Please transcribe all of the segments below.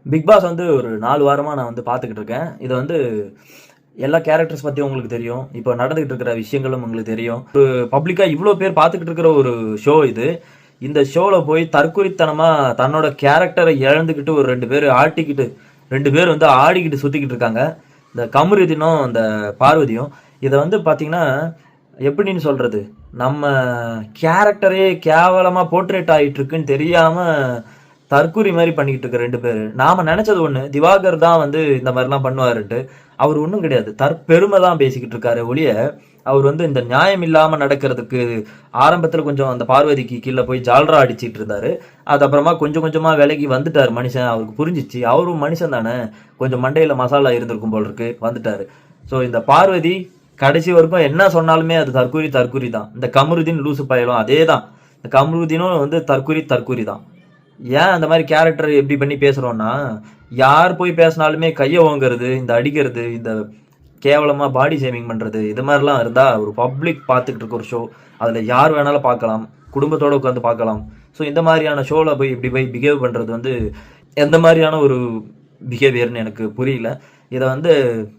Big pass வந்து ஒரு 4 வாரமா நான் வந்து பார்த்துக்கிட்டு இருக்கேன். இது வந்து எல்லா கேரக்டர்ஸ் பத்தியும் உங்களுக்கு தெரியும். இப்போ நடந்துகிட்டு இருக்கிற விஷயங்களும் உங்களுக்கு தெரியும். ஒரு பப்ளிக்கா இவ்ளோ பேர் பார்த்துக்கிட்டு இருக்கிற ஒரு ஷோ இது. இந்த ஷோல போய் தற்குறித்தனமா தன்னோட கேரக்டர இழந்துகிட்டு ஒரு 2 பேர் ஆட்டிக்கிட்டு 2 பேர் வந்து ஆடிக்கிட்டு சுத்திக்கிட்டு இருக்காங்க. இந்த கமருதீனும், இந்த பார்வதியும். இத வந்து பார்த்தீங்கன்னா, எப்படின்னு சொல்றது? நம்ம கேரக்டரே கேவலமா போர்ட்ரேட் ஆயிட்டு இருக்குன்னு தெரியாம தற்குறி மாரி பண்ணிக்கிட்டு இருக்க 2 பேரு. நாம நெனச்சது ஒண்ணு. திவாகர் தான் வந்து இந்த மாரிலாம் பண்ணுவாருன்ட்டு. அவரு ஒண்ணும் கிடையாது. தற்பெருமை தான் பேசிக்கிட்டு இருக்காரே ஒழிய, அவர் வந்து இந்த நியாயம் இல்லாம நடக்கிறதுக்கு ஆரம்பத்துல கொஞ்சம் அந்த பார்வதிக்கு கீழ போய் ஜால்ரா அடிச்சிட்டு இருந்தாரு. அது அப்புறமா கொஞ்சம் கொஞ்சமா விலகி வந்துட்டாரு மனுஷன். அவருக்கு புரிஞ்சிச்சு. அவரும் மனுஷன் தானே. கொஞ்சம் மண்டையில மசாலா இருந்திருக்கும் போல இருக்கு. வந்துட்டாரு. ஸோ இந்த பார்வதி கடைசி வரைக்கும் என்ன சொன்னாலுமே அது தற்குறி தற்குறி தான். இந்த கமருதீன் லூசு பயலும் அதேதான். இந்த கமருதீனும் வந்து தற்குறி தற்குறி தான். ஏன் அந்த மாதிரி கேரக்டர் எப்படி பண்ணி பேசுறோம்னா, யார் போய் பேசினாலுமே கைய ஓங்குறது, இந்த அடிக்கிறது, இந்த கேவலமா பாடி ஷேமிங் பண்றது, இது மாதிரிலாம் இருந்தா ஒரு பப்ளிக் பார்த்துக்கிட்டு இருக்க ஒரு ஷோ. அதுல யார் வேணாலும் பார்க்கலாம். குடும்பத்தோட உட்காந்து பார்க்கலாம். ஸோ இந்த மாதிரியான ஷோல போய் இப்படி போய் பிஹேவ் பண்றது வந்து எந்த மாதிரியான ஒரு பிஹேவியர்னு எனக்கு புரியல. இத வந்து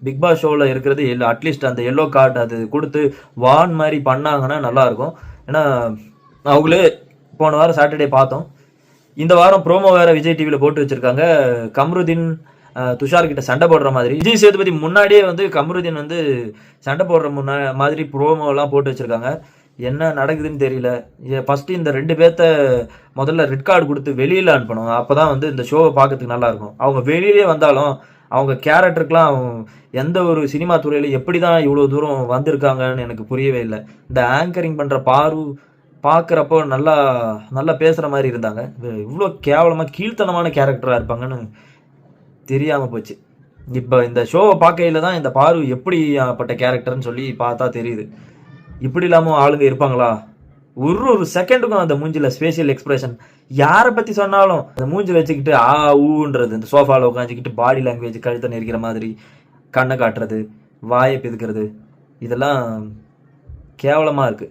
பிக் பாஸ் ஷோல இருக்கிறது அட்லீஸ்ட் அந்த எல்லோ கார்டு அது குடுத்து வார்ன் மாரி பண்ணாங்கன்னா நல்லாருக்கும். ஏன்னா, அவங்களே போன வாரம் சாட்டர்டே பார்த்தோம். இந்த வாரம் ப்ரோமோ வேற விஜய் டிவில போட்டு வச்சிருக்காங்க. கம்ருதீன் துஷார் கிட்ட சண்டை போடுற மாதிரி. விஜய் சேதுபதி முன்னாடியே வந்து கம்ருதீன் வந்து சண்டை போடுற மாதிரி ப்ரோமோ எல்லாம் போட்டு வச்சிருக்காங்க. என்ன நடக்குதுன்னு தெரியல. ஃபர்ஸ்ட் இந்த 2 பேத்த முதல்ல ரெட் கார்டு கொடுத்து வெளியில அனுப்பணும். அப்பதான் வந்து இந்த ஷோவை பார்க்கறதுக்கு நல்லா இருக்கும். அவங்க வெளியிலே வந்தாலும் அவங்க கேரக்டருக்குலாம் எந்த ஒரு சினிமா துறையில எப்படிதான் இவ்வளவு தூரம் வந்திருக்காங்கன்னு எனக்கு புரியவே இல்லை. இந்த ஆங்கரிங் பண்ற பார்க்குறப்போ நல்லா நல்லா பேசுற மாதிரி இருந்தாங்க. இவ்வளோ கேவலமா கீழ்த்தனமான கேரக்டரா இருப்பாங்கன்னு தெரியாம போச்சு. இப்ப இந்த ஷோவை பார்க்கையில தான் இந்த பாரு எப்படிப்பட்ட கேரக்டர்ன்னு சொல்லி பார்த்தா தெரியுது. இப்படி இல்லாம ஆளுங்க இருப்பாங்களா? ஒரு ஒரு செகண்டுக்கும் அந்த மூஞ்சில ஸ்பேஷியல் எக்ஸ்பிரஷன் யாரை பத்தி சொன்னாலும் அந்த மூஞ்சி வச்சுக்கிட்டு ஊன்றது, இந்த சோஃபால உட்காந்துக்கிட்டு பாடி லாங்குவேஜ் கழுத்தை நெரிக்கிற மாதிரி கண்ணை காட்டுறது, வாயை பிதுக்கிறது, இதெல்லாம் கேவலமா இருக்கு.